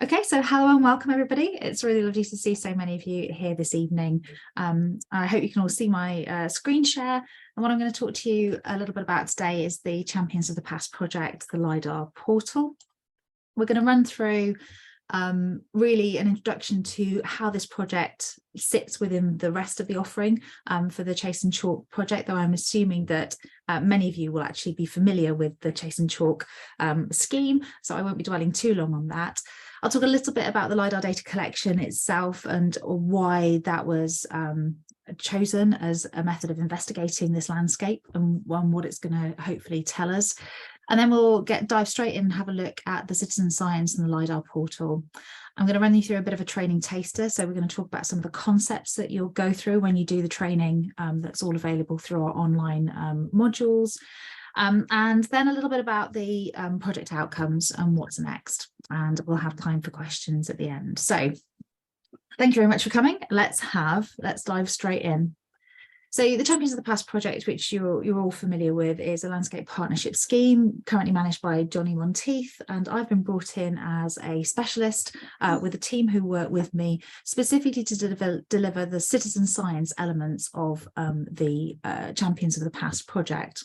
Okay, so hello and welcome everybody. It's really lovely to see so many of you here this evening. I hope you can all see my screen share. And what I'm going to talk to you a little bit about today is the Champions of the Past project, the LiDAR Portal. We're going to run through really an introduction to how this project sits within the rest of the offering for the Chase and Chalke project, though I'm assuming that many of you will actually be familiar with the Chase and Chalke scheme, so I won't be dwelling too long on that. I'll talk a little bit about the LiDAR data collection itself and why that was chosen as a method of investigating this landscape and what it's going to hopefully tell us. And then we'll dive straight in and have a look at the citizen science and the LiDAR portal. I'm going to run you through a bit of a training taster. So we're going to talk about some of the concepts that you'll go through when you do the training that's all available through our online modules. And then a little bit about the project outcomes and what's next. And we'll have time for questions at the end. So thank you very much for coming. Let's dive straight in. So the Champions of the Past project, which you're all familiar with, is a landscape partnership scheme currently managed by Johnny Monteith, and I've been brought in as a specialist with a team who work with me specifically to deliver the citizen science elements of the Champions of the Past project.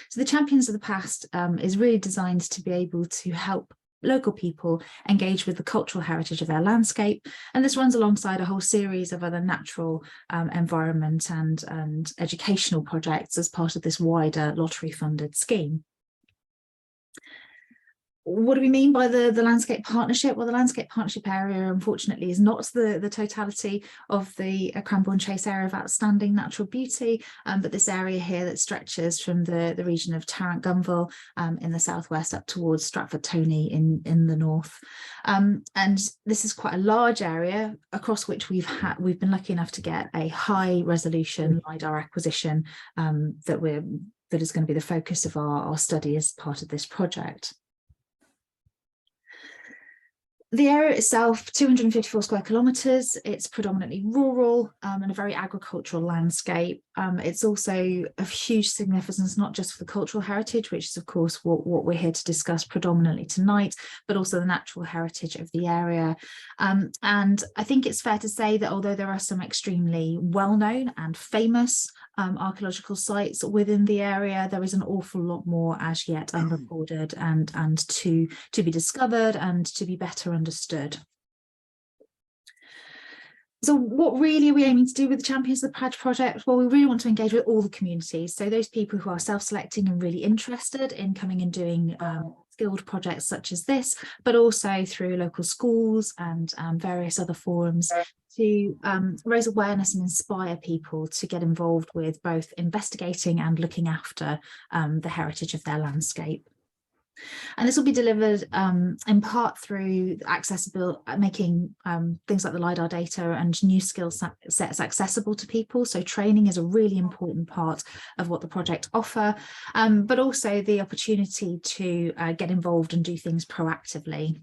So the Champions of the Past is really designed to be able to help local people engage with the cultural heritage of their landscape, and this runs alongside a whole series of other natural environment and educational projects as part of this wider lottery funded scheme. What do we mean by the landscape partnership? Well, the landscape partnership area, unfortunately, is not the totality of the Cranborne Chase area of outstanding natural beauty, but this area here that stretches from the region of Tarrant Gunville in the southwest up towards Stratford Tony in the north. And this is quite a large area across which we've been lucky enough to get a high resolution LiDAR acquisition that is going to be the focus of our study as part of this project. The area itself, 254 square kilometres, it's predominantly rural and a very agricultural landscape. It's also of huge significance, not just for the cultural heritage, which is of course what we're here to discuss predominantly tonight, but also the natural heritage of the area. And I think it's fair to say that although there are some extremely well-known and famous archaeological sites within the area, there is an awful lot more as yet unrecorded and to be discovered and to be better understood. So what really are we aiming to do with the Champions of the Past project? Well, we really want to engage with all the communities. So those people who are self-selecting and really interested in coming and doing skilled projects such as this, but also through local schools and various other forums to raise awareness and inspire people to get involved with both investigating and looking after the heritage of their landscape. And this will be delivered in part through accessible, making things like the LiDAR data and new skill sets accessible to people. So training is a really important part of what the project offer, but also the opportunity to get involved and do things proactively.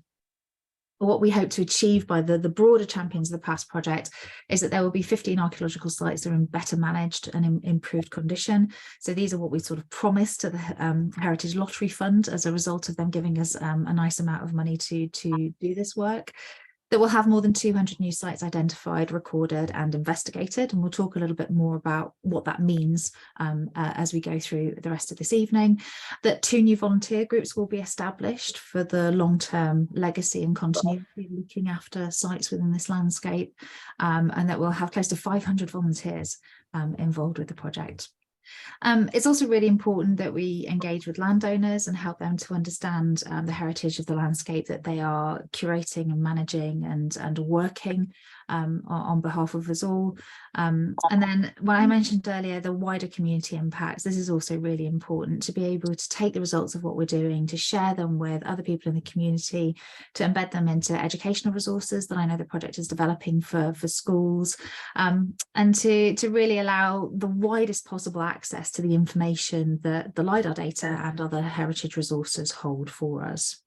What we hope to achieve by the broader Champions of the Past project is that there will be 15 archaeological sites that are in better managed and in improved condition. So these are what we sort of promised to the Heritage Lottery Fund as a result of them giving us a nice amount of money to do this work. That will have more than 200 new sites identified, recorded and investigated. And we'll talk a little bit more about what that means as we go through the rest of this evening. That 2 new volunteer groups will be established for the long-term legacy and continuity looking after sites within this landscape. And that we'll have close to 500 volunteers involved with the project. It's also really important that we engage with landowners and help them to understand the heritage of the landscape that they are curating and managing and working on behalf of us all. And then when I mentioned earlier the wider community impacts, this is also really important to be able to take the results of what we're doing, to share them with other people in the community, to embed them into educational resources that I know the project is developing for schools, and to really allow the widest possible access to the information that the LiDAR data and other heritage resources hold for us.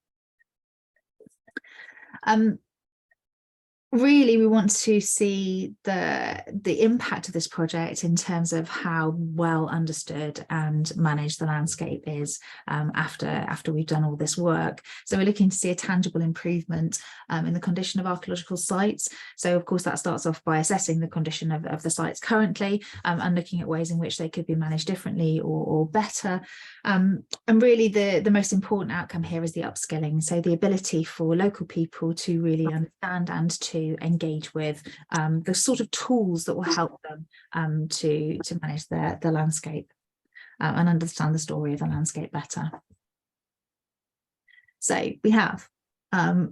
really, we want to see the impact of this project in terms of how well understood and managed the landscape is after we've done all this work. So we're looking to see a tangible improvement in the condition of archaeological sites. So of course that starts off by assessing the condition of the sites currently and looking at ways in which they could be managed differently or better. And really the most important outcome here is the upskilling. So the ability for local people to really understand and to engage with the sort of tools that will help them to manage the landscape and understand the story of the landscape better. So we have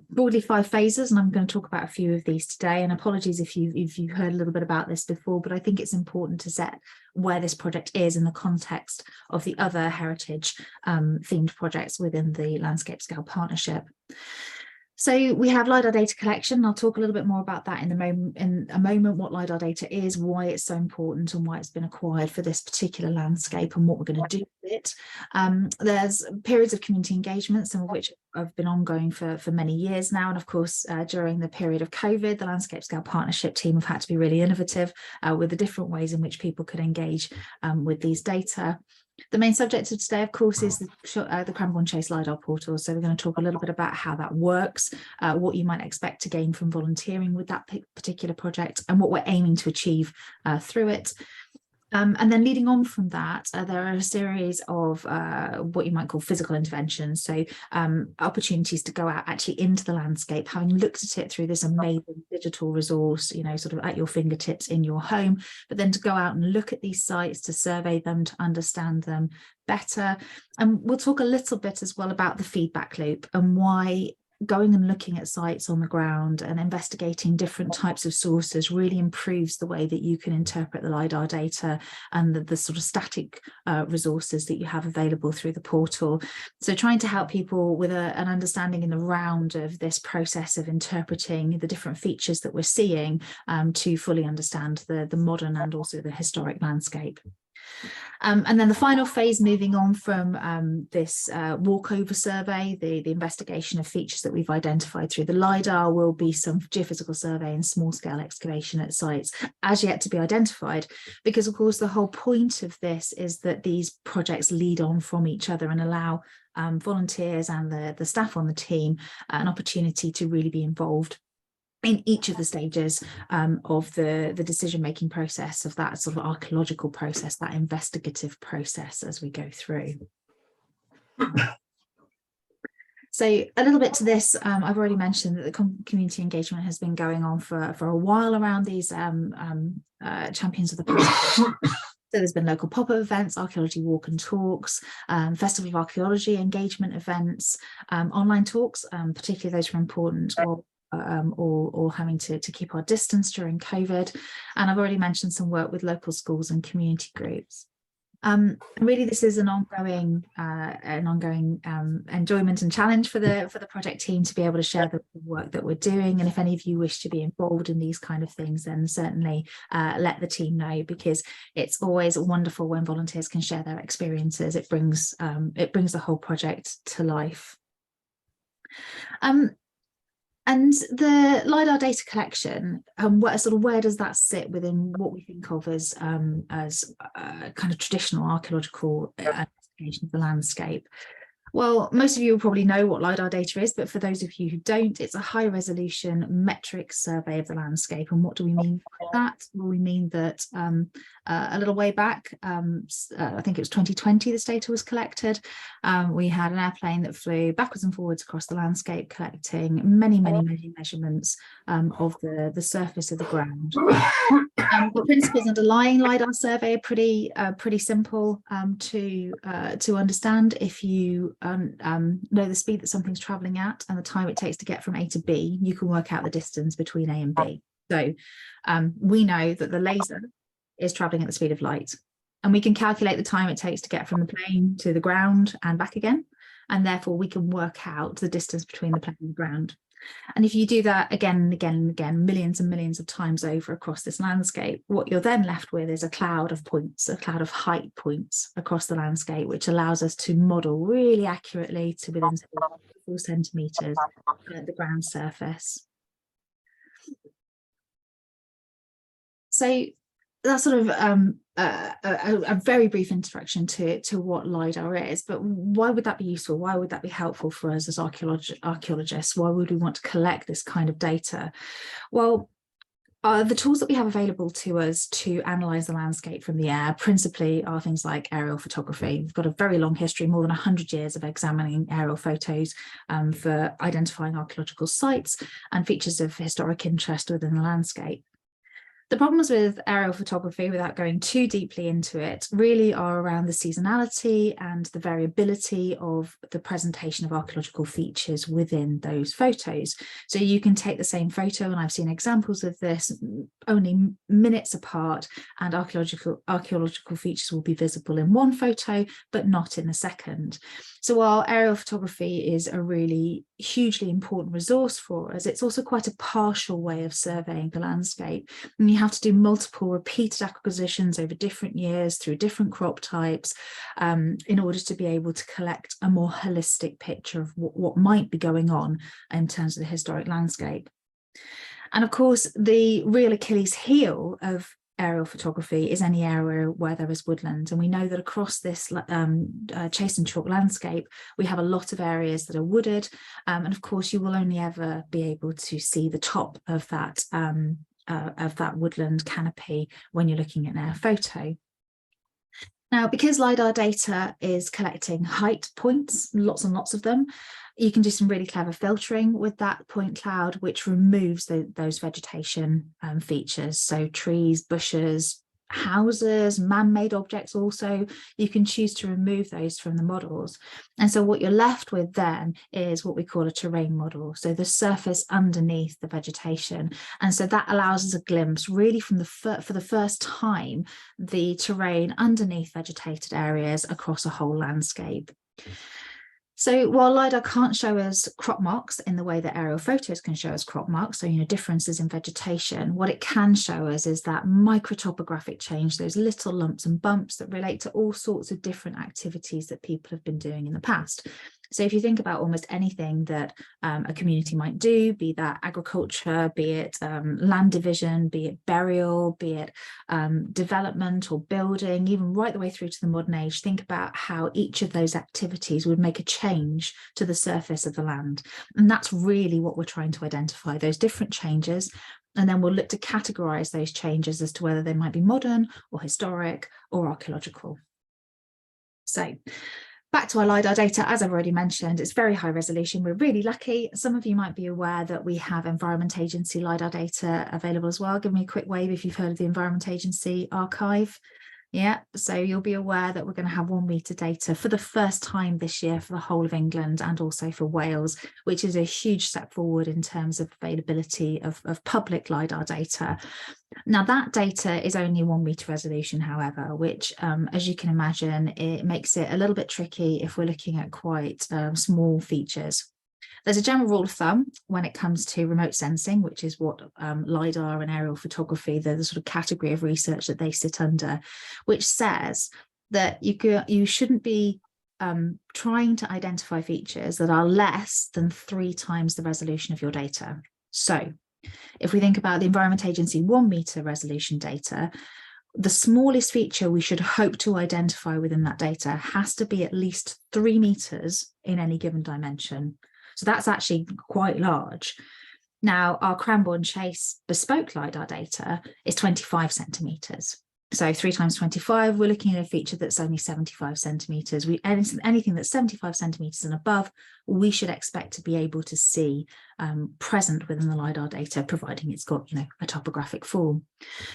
broadly 5 phases, and I'm going to talk about a few of these today. And apologies if you've heard a little bit about this before, but I think it's important to set where this project is in the context of the other heritage themed projects within the Landscape Scale Partnership. So we have LiDAR data collection. I'll talk a little bit more about that in a moment, what LiDAR data is, why it's so important and why it's been acquired for this particular landscape and what we're going to do with it. There's periods of community engagement, some of which have been ongoing for many years now. And of course, during the period of COVID, the Landscape Scale Partnership team have had to be really innovative with the different ways in which people could engage with these data. The main subject of today, of course, is the Cranborne Chase LiDAR Portal. So we're going to talk a little bit about how that works, what you might expect to gain from volunteering with that particular project, and what we're aiming to achieve through it. And then leading on from that, there are a series of what you might call physical interventions. So opportunities to go out actually into the landscape, having looked at it through this amazing digital resource, you know, sort of at your fingertips in your home, but then to go out and look at these sites, to survey them, to understand them better. And we'll talk a little bit as well about the feedback loop and why going and looking at sites on the ground and investigating different types of sources really improves the way that you can interpret the LiDAR data and the sort of static resources that you have available through the portal. So trying to help people with an understanding in the round of this process of interpreting the different features that we're seeing to fully understand the modern and also the historic landscape. And then the final phase, moving on from this walkover survey, the investigation of features that we've identified through the LiDAR, will be some geophysical survey and small-scale excavation at sites as yet to be identified, because of course the whole point of this is that these projects lead on from each other and allow volunteers and the staff on the team an opportunity to really be involved in each of the stages of the decision-making process, of that sort of archaeological process, that investigative process as we go through. So a little bit to this, I've already mentioned that the community engagement has been going on for a while around these champions of the past. So there's been local pop-up events, archaeology walk and talks, Festival of Archaeology engagement events, online talks, particularly those were important, or having to keep our distance during COVID. And I've already mentioned some work with local schools and community groups. Really, this is an ongoing enjoyment and challenge for the project team to be able to share the work that we're doing. And if any of you wish to be involved in these kind of things, then certainly let the team know, because it's always wonderful when volunteers can share their experiences. It brings the whole project to life. And the LiDAR data collection, where does that sit within what we think of as kind of traditional archaeological investigation of the landscape? Well, most of you will probably know what LiDAR data is, but for those of you who don't, it's a high-resolution metric survey of the landscape. And what do we mean by that? Well, we mean that a little way back, I think it was 2020, this data was collected. We had an airplane that flew backwards and forwards across the landscape, collecting many measurements of the surface of the ground. The principles underlying LiDAR survey are pretty simple to understand. If you know the speed that something's traveling at and the time it takes to get from A to B, you can work out the distance between A and B. So we know that the laser is traveling at the speed of light, and we can calculate the time it takes to get from the plane to the ground and back again, and therefore we can work out the distance between the plane and the ground. And if you do that again and again and again, millions and millions of times over across this landscape, what you're then left with is a cloud of points, a cloud of height points across the landscape, which allows us to model really accurately to within 4 centimetres at the ground surface. So that's sort of a very brief introduction to what LiDAR is, but why would that be useful? Why would that be helpful for us as archaeologists? Why would we want to collect this kind of data? Well, the tools that we have available to us to analyse the landscape from the air principally are things like aerial photography. We've got a very long history, more than 100 years of examining aerial photos for identifying archaeological sites and features of historic interest within the landscape. The problems with aerial photography, without going too deeply into it, really are around the seasonality and the variability of the presentation of archaeological features within those photos. So you can take the same photo, and I've seen examples of this, only minutes apart, and archaeological features will be visible in one photo, but not in the second. So while aerial photography is a really hugely important resource for us, it's also quite a partial way of surveying the landscape. And you have to do multiple repeated acquisitions over different years through different crop types in order to be able to collect a more holistic picture of what might be going on in terms of the historic landscape. And of course, the real Achilles heel of aerial photography is any area where there is woodland, and we know that across this chase and chalk landscape we have a lot of areas that are wooded, and of course you will only ever be able to see the top of that woodland canopy when you're looking at an air photo. Now, because LiDAR data is collecting height points, lots and lots of them, you can do some really clever filtering with that point cloud, which removes those vegetation features. So trees, bushes, houses, man-made objects also, you can choose to remove those from the models. And so what you're left with then is what we call a terrain model. So the surface underneath the vegetation. And so that allows us a glimpse really from for the first time, the terrain underneath vegetated areas across a whole landscape. So while LiDAR can't show us crop marks in the way that aerial photos can show us crop marks, so differences in vegetation, what it can show us is that microtopographic change, those little lumps and bumps that relate to all sorts of different activities that people have been doing in the past. So if you think about almost anything that a community might do, be that agriculture, be it land division, be it burial, be it development or building, even right the way through to the modern age, think about how each of those activities would make a change to the surface of the land. And that's really what we're trying to identify, those different changes. And then we'll look to categorize those changes as to whether they might be modern or historic or archaeological. So back to our LiDAR data, as I've already mentioned, it's very high resolution. We're really lucky. Some of you might be aware that we have Environment Agency LiDAR data available as well. Give me a quick wave if you've heard of the Environment Agency archive. Yeah, so you'll be aware that we're going to have 1 metre data for the first time this year for the whole of England and also for Wales, which is a huge step forward in terms of availability of public LiDAR data. Now that data is only 1 metre resolution, however, which as you can imagine, it makes it a little bit tricky if we're looking at quite small features. There's a general rule of thumb when it comes to remote sensing, which is what LiDAR and aerial photography, the sort of category of research that they sit under, which says that you shouldn't be trying to identify features that are less than 3 times the resolution of your data. So if we think about the Environment Agency 1 metre resolution data, the smallest feature we should hope to identify within that data has to be at least 3 metres in any given dimension. So that's actually quite large. Now, our Cranborne Chase bespoke LiDAR data is 25 centimetres. So 3 times 25, we're looking at a feature that's only 75 centimetres. Anything that's 75 centimetres and above, we should expect to be able to see present within the LiDAR data, providing it's got a topographic form.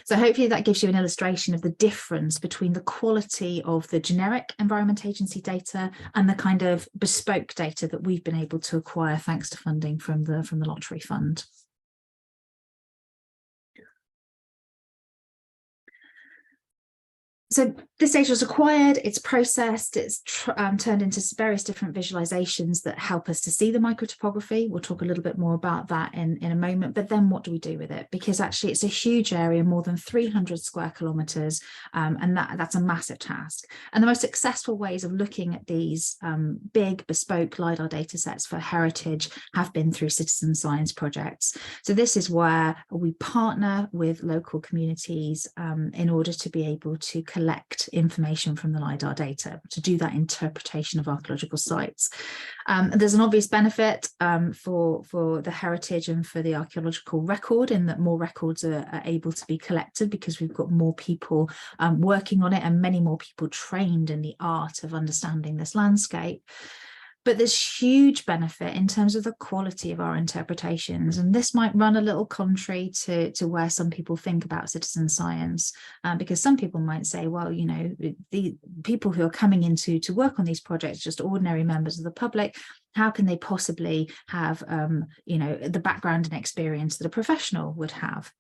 So hopefully that gives you an illustration of the difference between the quality of the generic Environment Agency data and the kind of bespoke data that we've been able to acquire thanks to funding from the Lottery Fund. So This data is acquired, it's processed, it's turned into various different visualizations that help us to see the microtopography. We'll talk a little bit more about that in a moment, but then what do we do with it? Because actually it's a huge area, more than 300 square kilometers, and that's a massive task. And the most successful ways of looking at these big bespoke LiDAR data sets for heritage have been through citizen science projects. So this is where we partner with local communities in order to be able to collect information from the LiDAR data, to do that interpretation of archaeological sites. There's an obvious benefit for the heritage and for the archaeological record, in that more records are able to be collected because we've got more people working on it and many more people trained in the art of understanding this landscape. But there's huge benefit in terms of the quality of our interpretations. And this might run a little contrary to where some people think about citizen science, because some people might say, well, you know, the people who are coming into to work on these projects, just ordinary members of the public, how can they possibly have, you know, the background and experience that a professional would have?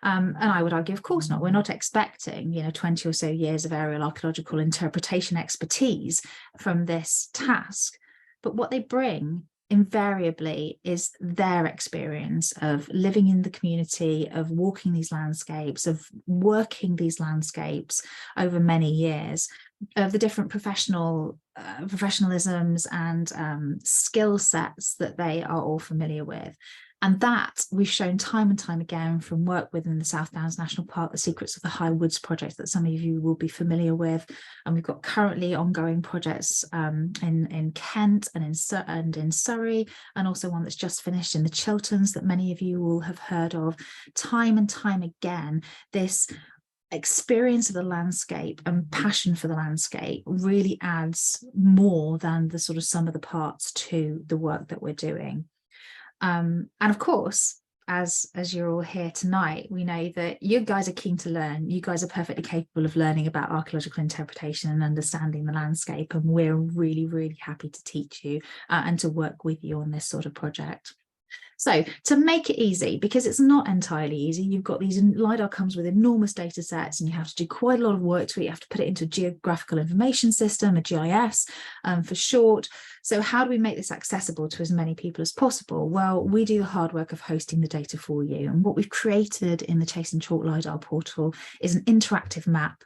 And I would argue, of course not. We're not expecting, you know, 20 or so years of aerial archaeological interpretation expertise from this task. But what they bring invariably is their experience of living in the community, of walking these landscapes, of working these landscapes over many years, of the different professionalisms and skill sets that they are all familiar with. And that we've shown time and time again from work within the South Downs National Park, the Secrets of the High Woods project that some of you will be familiar with. And we've got currently ongoing projects in Kent and in Surrey, and also one that's just finished in the Chilterns that many of you will have heard of. Time and time again, this experience of the landscape and passion for the landscape really adds more than the sort of sum of the parts to the work that we're doing. And of course, as you're all here tonight, we know that you guys are keen to learn. You guys are perfectly capable of learning about archaeological interpretation and understanding the landscape, and we're really, really happy to teach you and to work with you on this sort of project. So to make it easy, because it's not entirely easy, you've got these, LiDAR comes with enormous data sets and you have to do quite a lot of work to it. You have to put it into a geographical information system, a GIS for short. So how do we make this accessible to as many people as possible? Well, we do the hard work of hosting the data for you. And what we've created in the Chase and Chalke LiDAR portal is an interactive map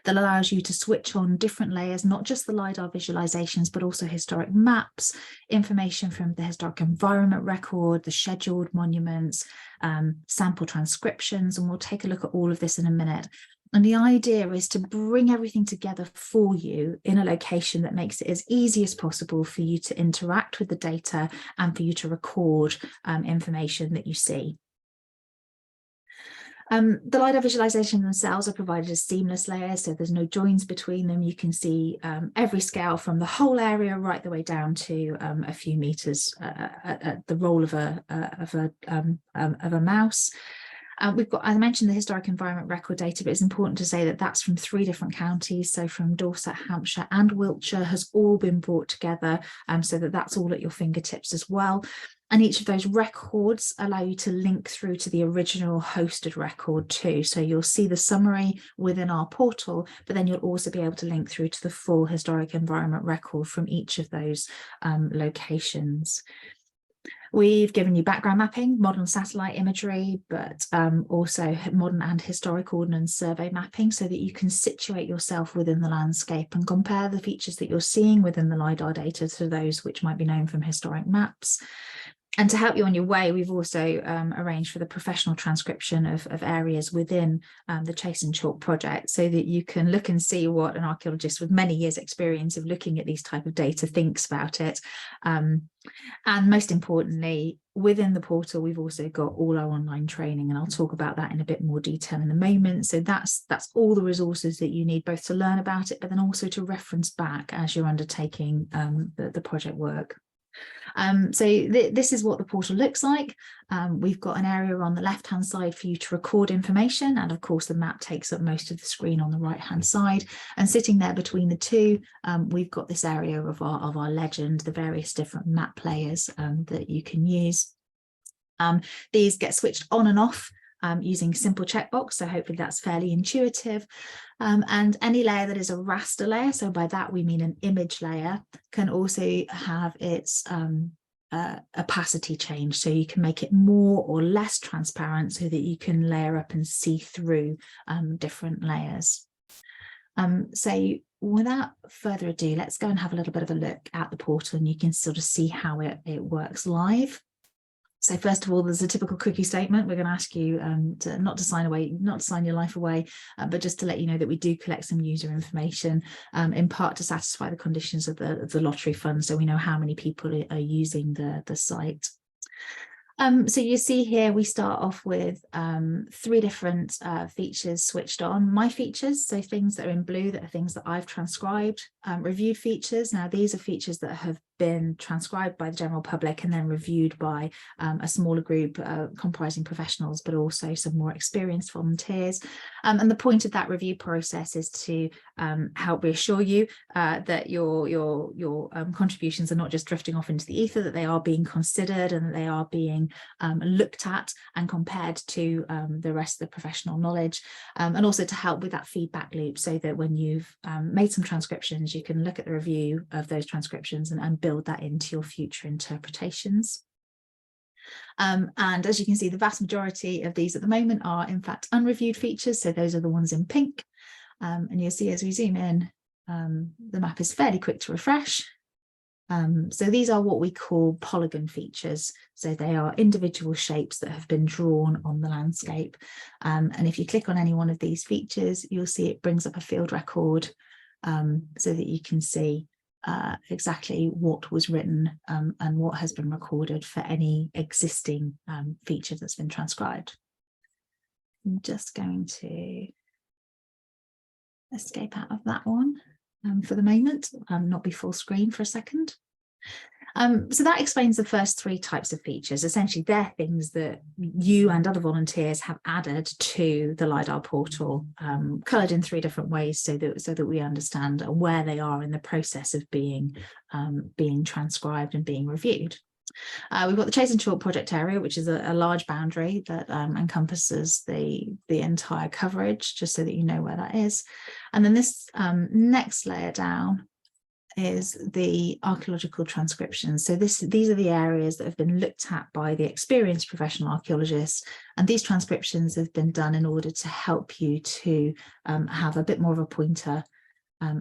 that allows you to switch on different layers, not just the LiDAR visualizations, but also historic maps, information from the historic environment record, the scheduled monuments, sample transcriptions, and we'll take a look at all of this in a minute. And the idea is to bring everything together for you in a location that makes it as easy as possible for you to interact with the data and for you to record information that you see. The LiDAR visualization themselves are provided as seamless layers, so there's no joins between them. You can see every scale from the whole area right the way down to a few meters at the roll of a mouse. We've got, as I mentioned, the historic environment record data, but it's important to say that that's from 3 different counties. So from Dorset, Hampshire and Wiltshire has all been brought together, so that that's all at your fingertips as well. And each of those records allow you to link through to the original hosted record too. So you'll see the summary within our portal, but then you'll also be able to link through to the full historic environment record from each of those locations. We've given you background mapping, modern satellite imagery, but also modern and historic ordnance survey mapping, so that you can situate yourself within the landscape and compare the features that you're seeing within the LiDAR data to those which might be known from historic maps. And to help you on your way, we've also arranged for the professional transcription of areas within the Chase and Chalke project, so that you can look and see what an archaeologist with many years experience of looking at these type of data thinks about it. And most importantly, within the portal, we've also got all our online training, and I'll talk about that in a bit more detail in a moment. So that's all the resources that you need, both to learn about it, but then also to reference back as you're undertaking the project work. So this is what the portal looks like. We've got an area on the left hand side for you to record information, and of course the map takes up most of the screen on the right hand side, and sitting there between the two, we've got this area of our legend, the various different map layers that you can use. These get switched on and off using simple checkbox. So hopefully that's fairly intuitive. And any layer that is a raster layer, so by that we mean an image layer, can also have its opacity change. So you can make it more or less transparent so that you can layer up and see through different layers. So without further ado, let's go and have a little bit of a look at the portal, and you can sort of see how it works live. So first of all, there's a typical cookie statement. We're going to ask you to not to sign your life away, but just to let you know that we do collect some user information, in part to satisfy the conditions of the lottery fund, so we know how many people are using the site. So you see here, we start off with 3 different features switched on. My features, so things that are in blue, that are things that I've transcribed. Reviewed features, now these are features that have been transcribed by the general public and then reviewed by a smaller group comprising professionals, but also some more experienced volunteers. And the point of that review process is to help reassure you that your contributions are not just drifting off into the ether, that they are being considered and that they are being looked at and compared to the rest of the professional knowledge, and also to help with that feedback loop, so that when you've made some transcriptions, you can look at the review of those transcriptions and build that into your future interpretations. And as you can see, the vast majority of these at the moment are in fact unreviewed features, so those are the ones in pink. And you'll see as we zoom in, the map is fairly quick to refresh. So these are what we call polygon features. So they are individual shapes that have been drawn on the landscape. And if you click on any one of these features, you'll see it brings up a field record, so that you can see exactly what was written and what has been recorded for any existing feature that's been transcribed. I'm just going to escape out of that one for the moment, not be full screen for a second. So that explains the first 3 types of features. Essentially, they're things that you and other volunteers have added to the LiDAR portal, coloured in 3 different ways, so that we understand where they are in the process of being transcribed and being reviewed. We've got the Chase and Chalke project area, which is a large boundary that encompasses the entire coverage, just so that you know where that is. And then this next layer down is the archaeological transcriptions. So these are the areas that have been looked at by the experienced professional archaeologists, and these transcriptions have been done in order to help you to have a bit more of a pointer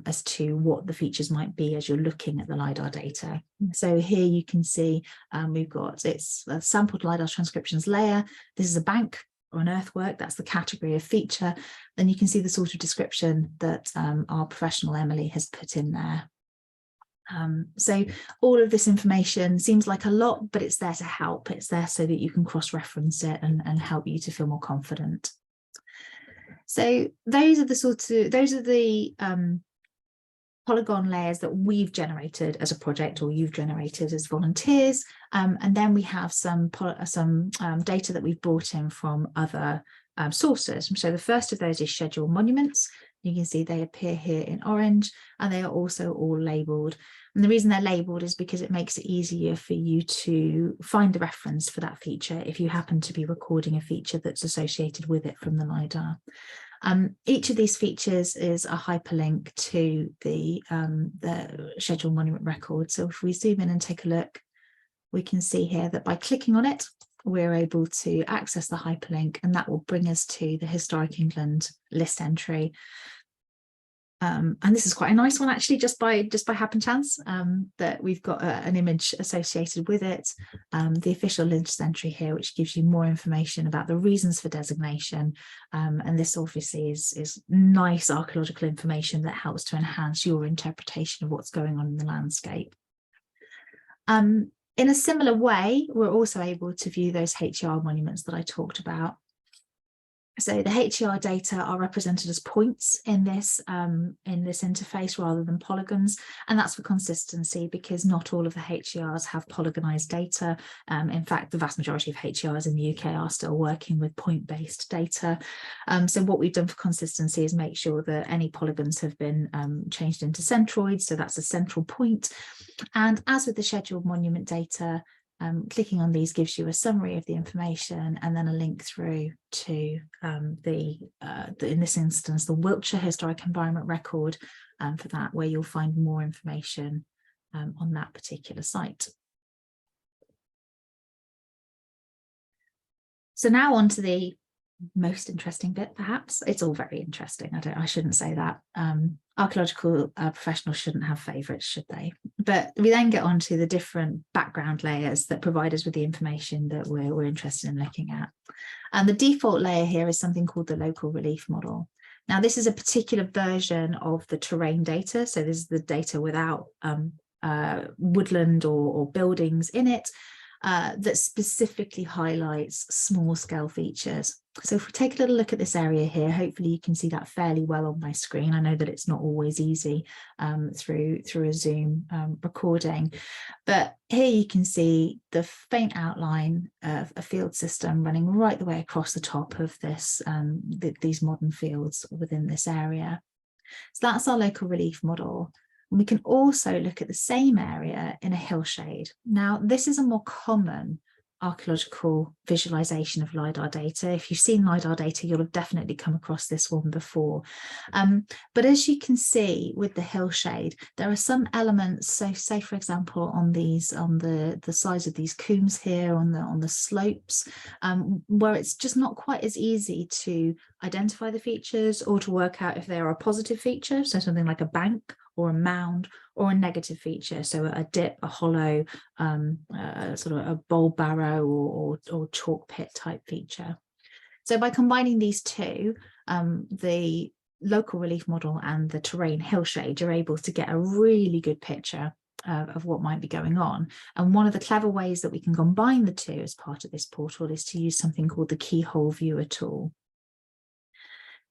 as to what the features might be as you're looking at the LiDAR data. So here you can see we've got, it's a sampled LiDAR transcriptions layer. This is a bank or an earthwork, that's the category of feature. Then you can see the sort of description that our professional Emily has put in there. So all of this information seems like a lot, but it's there to help. It's there so that you can cross-reference it and help you to feel more confident. So those are the polygon layers that we've generated as a project, or you've generated as volunteers, and then we have some data that we've brought in from other sources. So the first of those is scheduled monuments. You can see they appear here in orange, and they are also all labelled. And the reason they're labelled is because it makes it easier for you to find the reference for that feature if you happen to be recording a feature that's associated with it from the LiDAR. Each of these features is a hyperlink to the scheduled monument record. So if we zoom in and take a look, we can see here that by clicking on it, we're able to access the hyperlink, and that will bring us to the Historic England list entry. And this is quite a nice one, actually, just by happen chance, that we've got an image associated with it. The official list entry here, which gives you more information about the reasons for designation. And this obviously is nice archaeological information that helps to enhance your interpretation of what's going on in the landscape. In a similar way, we're also able to view those HER monuments that I talked about. So the HER data are represented as points in this interface rather than polygons, and that's for consistency, because not all of the HERs have polygonized data. In fact, the vast majority of HERs in the UK are still working with point-based data. So what we've done for consistency is make sure that any polygons have been changed into centroids, so that's a central point. And as with the scheduled monument data, Clicking on these gives you a summary of the information and then a link through to in this instance, the Wiltshire Historic Environment Record for that, where you'll find more information on that particular site. So now on to the most interesting bit, perhaps. It's all very interesting. I shouldn't say that. Archaeological professionals shouldn't have favourites, should they? But we then get on to the different background layers that provide us with the information that we're interested in looking at. And the default layer here is something called the local relief model. Now, this is a particular version of the terrain data. So this is the data without woodland or buildings in it, that specifically highlights small scale features. So if we take a little look at this area here, hopefully you can see that fairly well on my screen. I know that it's not always easy through a Zoom recording, but here you can see the faint outline of a field system running right the way across the top of this these modern fields within this area. So that's our local relief model. And we can also look at the same area in a hillshade. Now, this is a more common archaeological visualization of LiDAR data. If you've seen LiDAR data, you'll have definitely come across this one before. But as you can see with the hillshade, there are some elements, so say for example on the sides of these combes here, on the slopes, where it's just not quite as easy to identify the features or to work out if they are a positive feature, so something like a bank or a mound, or a negative feature, so a dip, a hollow, sort of a bowl barrow or chalk pit type feature. So by combining these two, the local relief model and the terrain hillshade, you're able to get a really good picture of what might be going on. And one of the clever ways that we can combine the two as part of this portal is to use something called the Keyhole Viewer tool.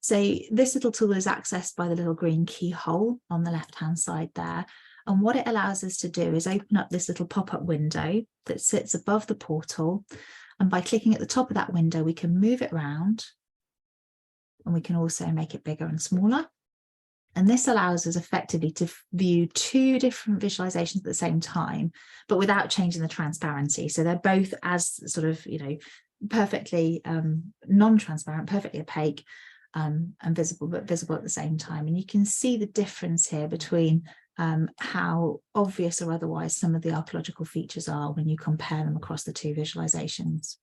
So this little tool is accessed by the little green keyhole on the left-hand side there. And what it allows us to do is open up this little pop-up window that sits above the portal. And by clicking at the top of that window, we can move it around, and we can also make it bigger and smaller. And this allows us effectively to view two different visualizations at the same time, but without changing the transparency. So they're both as sort of, perfectly non-transparent, perfectly opaque, and visible, but visible at the same time. And you can see the difference here between how obvious or otherwise some of the archaeological features are when you compare them across the two visualizations.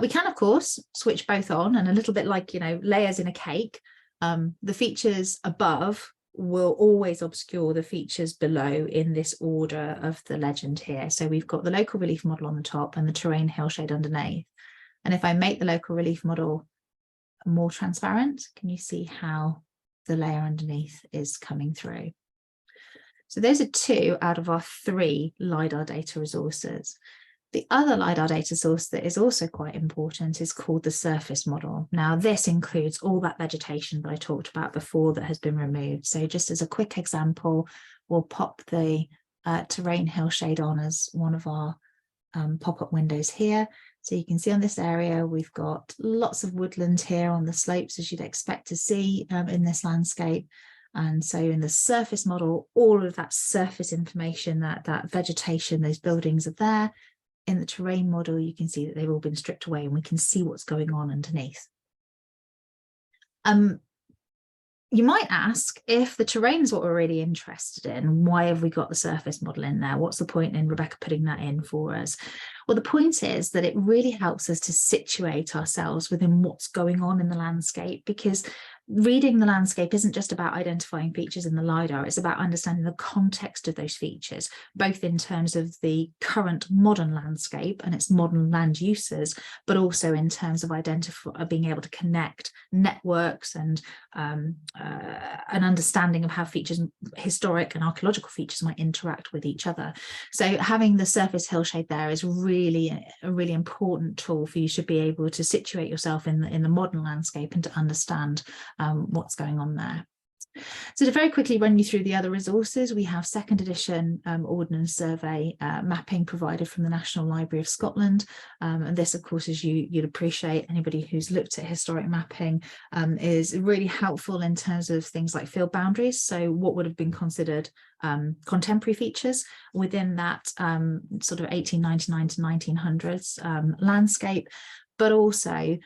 We can, of course, switch both on, and a little bit like, layers in a cake, the features above will always obscure the features below in this order of the legend here. So we've got the local relief model on the top and the terrain hillshade underneath. And if I make the local relief model more transparent, can you see how the layer underneath is coming through? So those are 2 out of our 3 LiDAR data resources. The other LiDAR data source that is also quite important is called the surface model. Now, this includes all that vegetation that I talked about before that has been removed. So just as a quick example, we'll pop the terrain hillshade on as one of our pop-up windows here. So you can see on this area, we've got lots of woodland here on the slopes, as you'd expect to see in this landscape. And so in the surface model, all of that surface information, that vegetation, those buildings are there. In the terrain model, you can see that they've all been stripped away and we can see what's going on underneath. You might ask, if the terrain is what we're really interested in, why have we got the surface model in there? What's the point in Rebecca putting that in for us? Well, the point is that it really helps us to situate ourselves within what's going on in the landscape, because reading the landscape isn't just about identifying features in the LiDAR, it's about understanding the context of those features, both in terms of the current modern landscape and its modern land uses, but also in terms of being able to connect networks and an understanding of how features, historic and archaeological features, might interact with each other. So having the surface hillshade there is really a really important tool for you to be able to situate yourself in the modern landscape and to understand what's going on there. So to very quickly run you through the other resources, we have second edition Ordnance Survey mapping provided from the National Library of Scotland. And this, of course, as you'd appreciate, anybody who's looked at historic mapping is really helpful in terms of things like field boundaries. So what would have been considered contemporary features within that sort of 1899 to 1900s landscape. But also,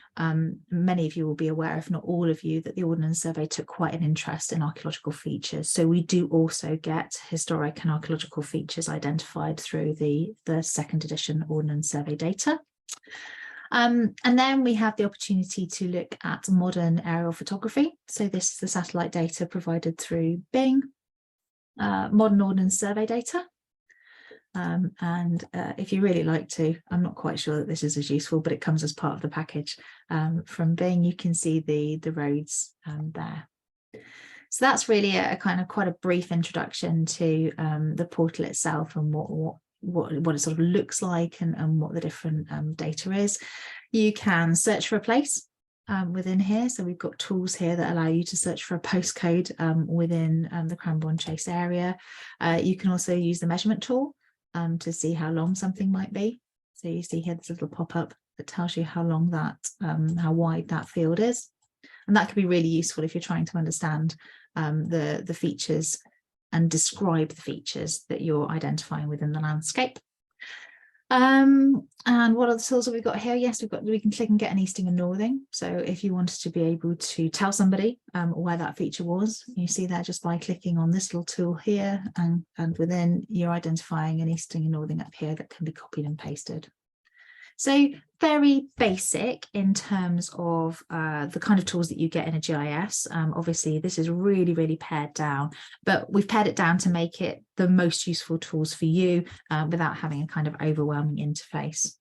many of you will be aware, if not all of you, that the Ordnance Survey took quite an interest in archaeological features. So we do also get historic and archaeological features identified through the second edition Ordnance Survey data. And then we have the opportunity to look at modern aerial photography. So this is the satellite data provided through Bing, modern Ordnance Survey data. If you really like to, I'm not quite sure that this is as useful, but it comes as part of the package from Bing. You can see the roads there. So that's really a kind of quite a brief introduction to the portal itself and what it sort of looks like and what the different data is. You can search for a place within here. So we've got tools here that allow you to search for a postcode within the Cranborne Chase area. You can also use the measurement tool to see how long something might be. So you see here this little pop-up that tells you how long that, how wide that field is. And that can be really useful if you're trying to understand the features and describe the features that you're identifying within the landscape. And what other tools have we got here? Yes, we can click and get an easting and northing. So if you wanted to be able to tell somebody where that feature was, you see that just by clicking on this little tool here, and within you're identifying an easting and northing up here that can be copied and pasted. So very basic in terms of the kind of tools that you get in a GIS. Obviously, this is really, really pared down, but we've pared it down to make it the most useful tools for you without having a kind of overwhelming interface.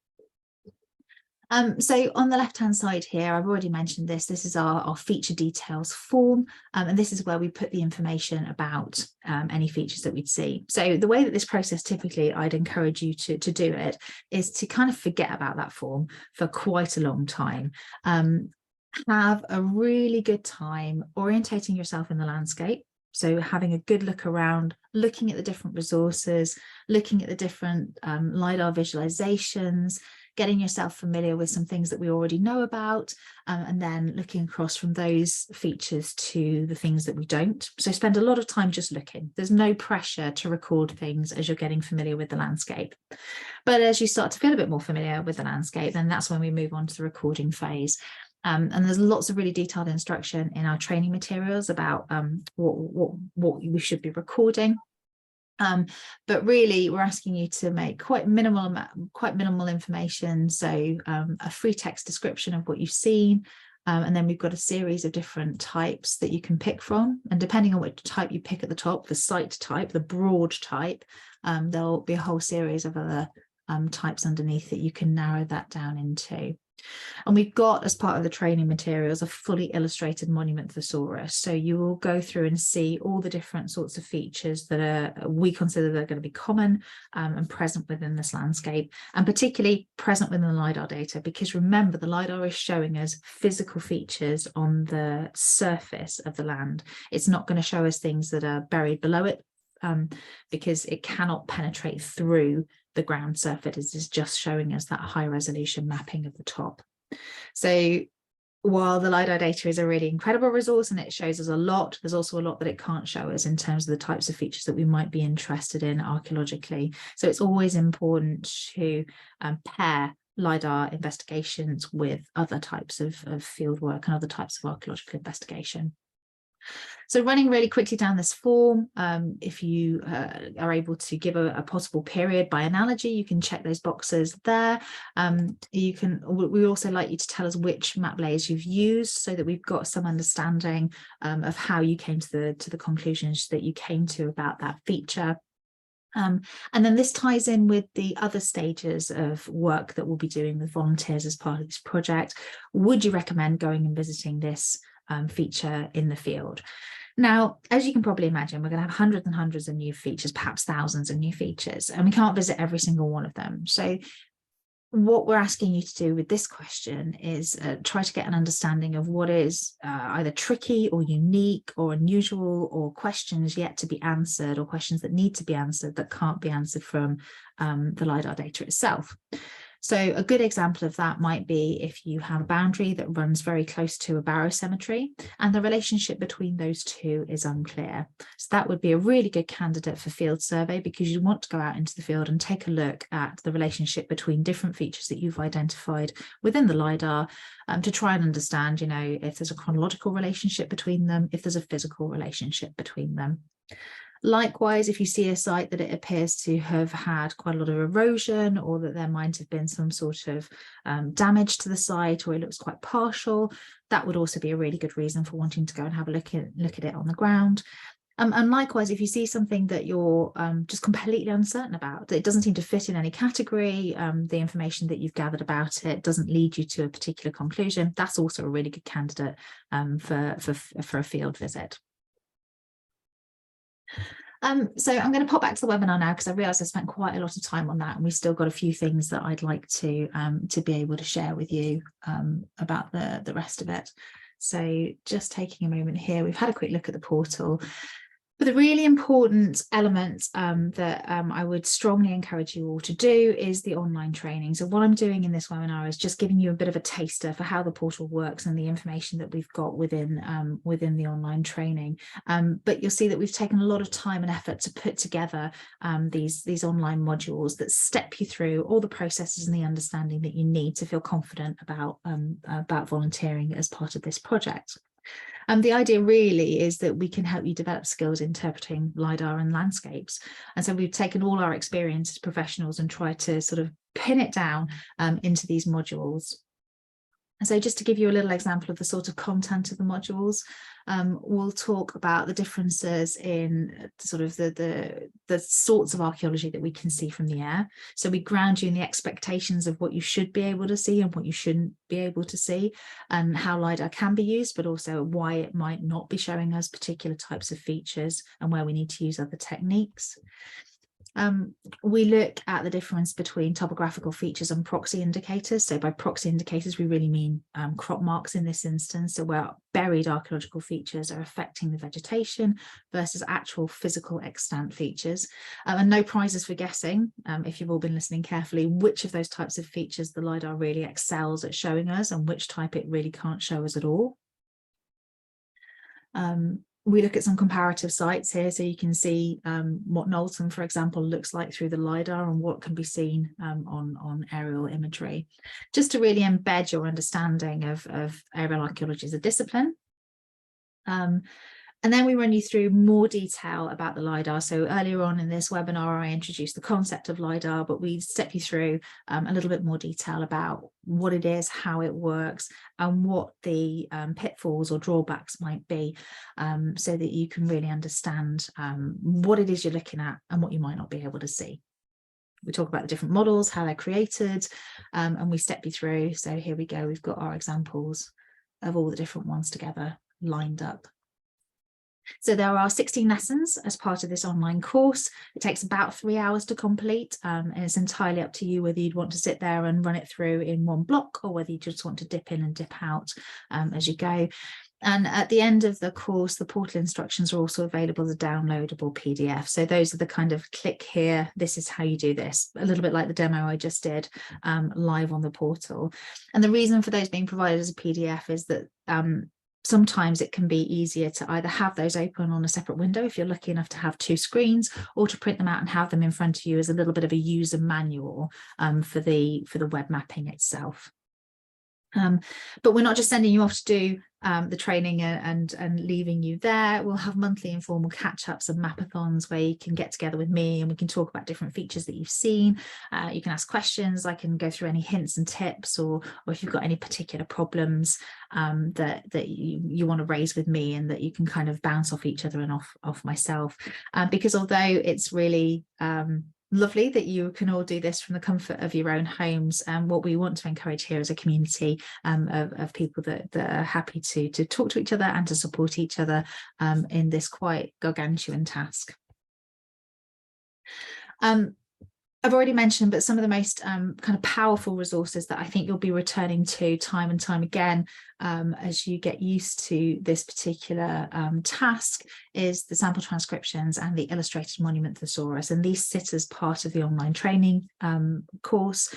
So on the left-hand side here, I've already mentioned this. This is our feature details form, and this is where we put the information about any features that we'd see. So the way that this process typically, I'd encourage you to do it, is to kind of forget about that form for quite a long time. Have a really good time orientating yourself in the landscape. So having a good look around, looking at the different resources, looking at the different LiDAR visualizations, getting yourself familiar with some things that we already know about, and then looking across from those features to the things that we don't. So spend a lot of time just looking. There's no pressure to record things as you're getting familiar with the landscape. But as you start to feel a bit more familiar with the landscape, then that's when we move on to the recording phase. And there's lots of really detailed instruction in our training materials about what we should be recording. But really we're asking you to make quite minimal information. So a free text description of what you've seen. And then we've got a series of different types that you can pick from. And depending on which type you pick at the top, the site type, the broad type, there'll be a whole series of other types underneath that you can narrow that down into. And we've got, as part of the training materials, a fully illustrated monument thesaurus. So you will go through and see all the different sorts of features that we consider that are going to be common and present within this landscape, and particularly present within the LiDAR data, because remember, the LiDAR is showing us physical features on the surface of the land. It's not going to show us things that are buried below it, because it cannot penetrate through the ground surface. It is just showing us that high resolution mapping of the top. So while the LiDAR data is a really incredible resource and it shows us a lot, there's also a lot that it can't show us in terms of the types of features that we might be interested in archaeologically. So it's always important to pair LiDAR investigations with other types of field work and other types of archaeological investigation. So running really quickly down this form, if you are able to give a possible period by analogy, you can check those boxes there. We also like you to tell us which map layers you've used so that we've got some understanding of how you came to the conclusions that you came to about that feature. And then this ties in with the other stages of work that we'll be doing with volunteers as part of this project. Would you recommend going and visiting this feature in the field? Now, as you can probably imagine, we're going to have hundreds and hundreds of new features, perhaps thousands of new features, and we can't visit every single one of them. So what we're asking you to do with this question is try to get an understanding of what is either tricky or unique or unusual, or questions yet to be answered, or questions that need to be answered that can't be answered from the LiDAR data itself. So a good example of that might be if you have a boundary that runs very close to a barocemetery and the relationship between those two is unclear. So that would be a really good candidate for field survey, because you want to go out into the field and take a look at the relationship between different features that you've identified within the LiDAR, to try and understand, you know, if there's a chronological relationship between them, if there's a physical relationship between them. Likewise, if you see a site that it appears to have had quite a lot of erosion, or that there might have been some sort of damage to the site, or it looks quite partial, that would also be a really good reason for wanting to go and have a look at it on the ground. And likewise, if you see something that you're just completely uncertain about, that it doesn't seem to fit in any category, the information that you've gathered about it doesn't lead you to a particular conclusion, that's also a really good candidate for a field visit. So I'm going to pop back to the webinar now, because I realise I spent quite a lot of time on that, and we've still got a few things that I'd like to be able to share with you about the rest of it. So just taking a moment here, we've had a quick look at the portal. But the really important element that I would strongly encourage you all to do is the online training. So what I'm doing in this webinar is just giving you a bit of a taster for how the portal works and the information that we've got within the online training. But you'll see that we've taken a lot of time and effort to put together these online modules that step you through all the processes and the understanding that you need to feel confident about volunteering as part of this project. The idea really is that we can help you develop skills interpreting LiDAR and landscapes. And so we've taken all our experience as professionals and tried to sort of pin it down into these modules. And so just to give you a little example of the sort of content of the modules, we'll talk about the differences in sort of the sorts of archaeology that we can see from the air. So we ground you in the expectations of what you should be able to see and what you shouldn't be able to see, and how LiDAR can be used, but also why it might not be showing us particular types of features and where we need to use other techniques. We look at the difference between topographical features and proxy indicators. So by proxy indicators, we really mean crop marks in this instance, so where buried archaeological features are affecting the vegetation versus actual physical extant features. And no prizes for guessing, if you've all been listening carefully, which of those types of features the LiDAR really excels at showing us and which type it really can't show us at all. We look at some comparative sites here, so you can see what Knowlton, for example, looks like through the LiDAR and what can be seen on aerial imagery, just to really embed your understanding of aerial archaeology as a discipline. And then we run you through more detail about the LiDAR. So earlier on in this webinar, I introduced the concept of LiDAR, but we step you through a little bit more detail about what it is, how it works, and what the pitfalls or drawbacks might be, so that you can really understand what it is you're looking at and what you might not be able to see. We talk about the different models, how they're created, and we step you through. So here we go. We've got our examples of all the different ones together lined up. So there are 16 lessons as part of this online course. It takes about 3 hours to complete, and it's entirely up to you whether you'd want to sit there and run it through in one block, or whether you just want to dip in and dip out as you go. And at the end of the course, the portal instructions are also available as a downloadable PDF. So those are the kind of click here, this is how you do this, a little bit like the demo I just did live on the portal. And the reason for those being provided as a PDF is that sometimes it can be easier to either have those open on a separate window if you're lucky enough to have two screens, or to print them out and have them in front of you as a little bit of a user manual for the web mapping itself. But we're not just sending you off to do the training and leaving you there. We'll have monthly informal catch-ups and mapathons where you can get together with me and we can talk about different features that you've seen. You can ask questions. I can go through any hints and tips, or if you've got any particular problems that you want to raise with me, and that you can kind of bounce off each other and off myself. Because although it's really lovely that you can all do this from the comfort of your own homes, and what we want to encourage here is a community of people that are happy to talk to each other and to support each other in this quite gargantuan task. I've already mentioned, but some of the most kind of powerful resources that I think you'll be returning to time and time again as you get used to this particular task is the sample transcriptions and the illustrated monument thesaurus. And these sit as part of the online training course.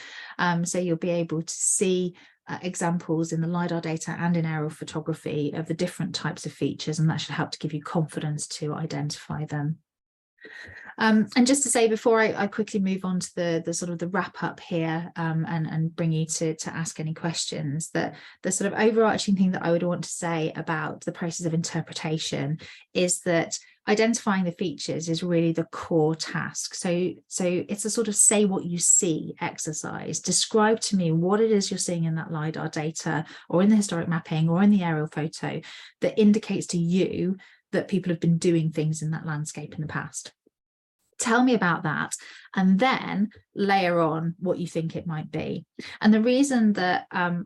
So you'll be able to see examples in the LiDAR data and in aerial photography of the different types of features, and that should help to give you confidence to identify them. And just to say before I quickly move on to the sort of the wrap up here and bring you to ask any questions, that the sort of overarching thing that I would want to say about the process of interpretation is that identifying the features is really the core task. So it's a sort of say what you see exercise. Describe to me what it is you're seeing in that LiDAR data or in the historic mapping or in the aerial photo that indicates to you that people have been doing things in that landscape in the past. Tell me about that, and then layer on what you think it might be. And the reason that I'm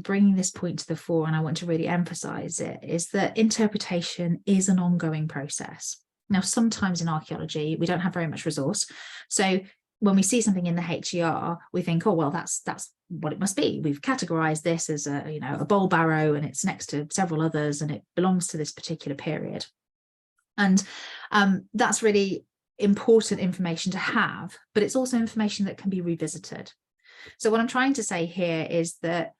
bringing this point to the fore and I want to really emphasize it is that interpretation is an ongoing process. Now, sometimes in archaeology, we don't have very much resource. So when we see something in the HER, we think, oh, well, that's what it must be. We've categorized this as a bowl barrow and it's next to several others and it belongs to this particular period. And that's really important information to have, but it's also information that can be revisited. So what I'm trying to say here is that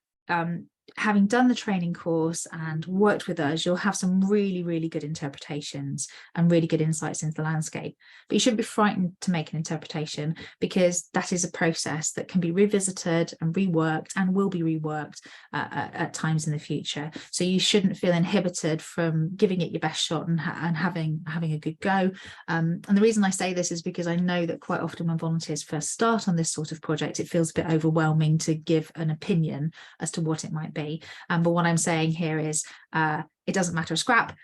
having done the training course and worked with us, you'll have some really, really good interpretations and really good insights into the landscape. But you shouldn't be frightened to make an interpretation, because that is a process that can be revisited and reworked and will be reworked at times in the future. So you shouldn't feel inhibited from giving it your best shot and having a good go. And the reason I say this is because I know that quite often when volunteers first start on this sort of project, it feels a bit overwhelming to give an opinion as to what it might be. But what I'm saying here is it doesn't matter a scrap.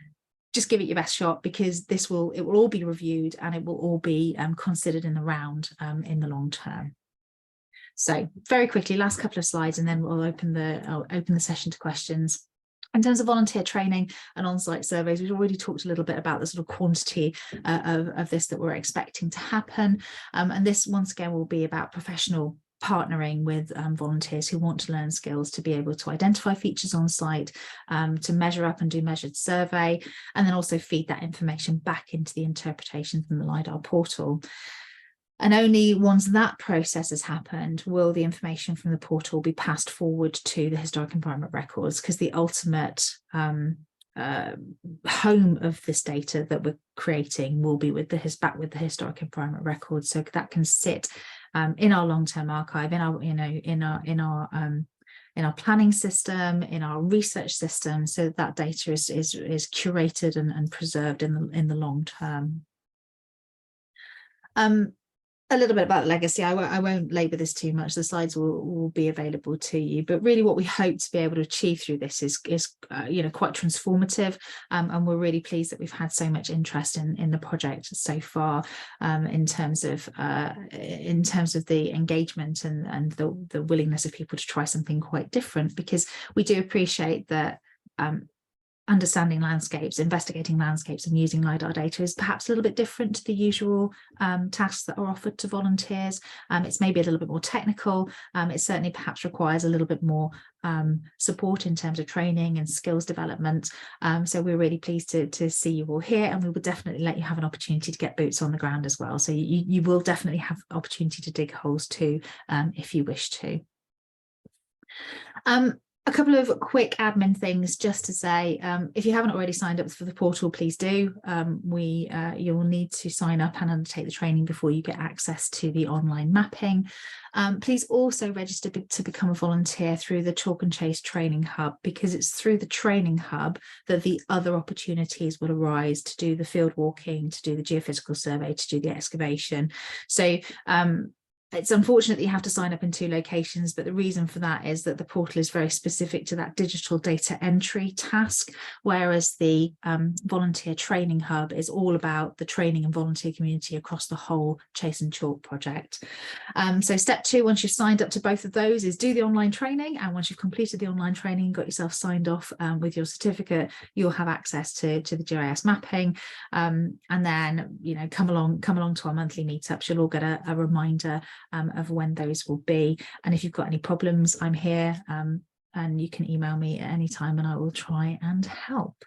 Just give it your best shot, because it will all be reviewed and it will all be considered in the round in the long term. So very quickly, last couple of slides, and then I'll open the session to questions. In terms of volunteer training and on-site surveys, we've already talked a little bit about the sort of quantity of this that we're expecting to happen. And this, once again, will be about professional partnering with volunteers who want to learn skills to be able to identify features on site, to measure up and do measured survey, and then also feed that information back into the interpretation from the LiDAR portal. And only once that process has happened will the information from the portal be passed forward to the historic environment records, because the ultimate home of this data that we're creating will be back with the historic environment records, so that can sit in our long-term archive, in our planning system, in our research system, so that data is curated and preserved in the long term. A little bit about legacy. I won't labour this too much. The slides will be available to you. But really, what we hope to be able to achieve through this is quite transformative. And we're really pleased that we've had so much interest in the project so far, in terms of the engagement and the willingness of people to try something quite different, because we do appreciate that. Understanding landscapes, investigating landscapes and using LiDAR data is perhaps a little bit different to the usual tasks that are offered to volunteers. It's maybe a little bit more technical. It certainly perhaps requires a little bit more support in terms of training and skills development. So we're really pleased to see you all here, and we will definitely let you have an opportunity to get boots on the ground as well. So you will definitely have opportunity to dig holes too, if you wish to. A couple of quick admin things just to say, if you haven't already signed up for the portal, please do. You'll need to sign up and undertake the training before you get access to the online mapping. Please also register to become a volunteer through the Chalke and Chase Training Hub, because it's through the Training Hub that the other opportunities will arise to do the field walking, to do the geophysical survey, to do the excavation. So It's unfortunate that you have to sign up in 2 locations, but the reason for that is that the portal is very specific to that digital data entry task, whereas the volunteer training hub is all about the training and volunteer community across the whole Chase and Chalke project. So step 2, once you've signed up to both of those, is do the online training, and once you've completed the online training and got yourself signed off with your certificate, you'll have access to the GIS mapping, and then, you know, come along to our monthly meetups. You'll all get a reminder of when those will be, and if you've got any problems, I'm here, and you can email me at any time and I will try and help.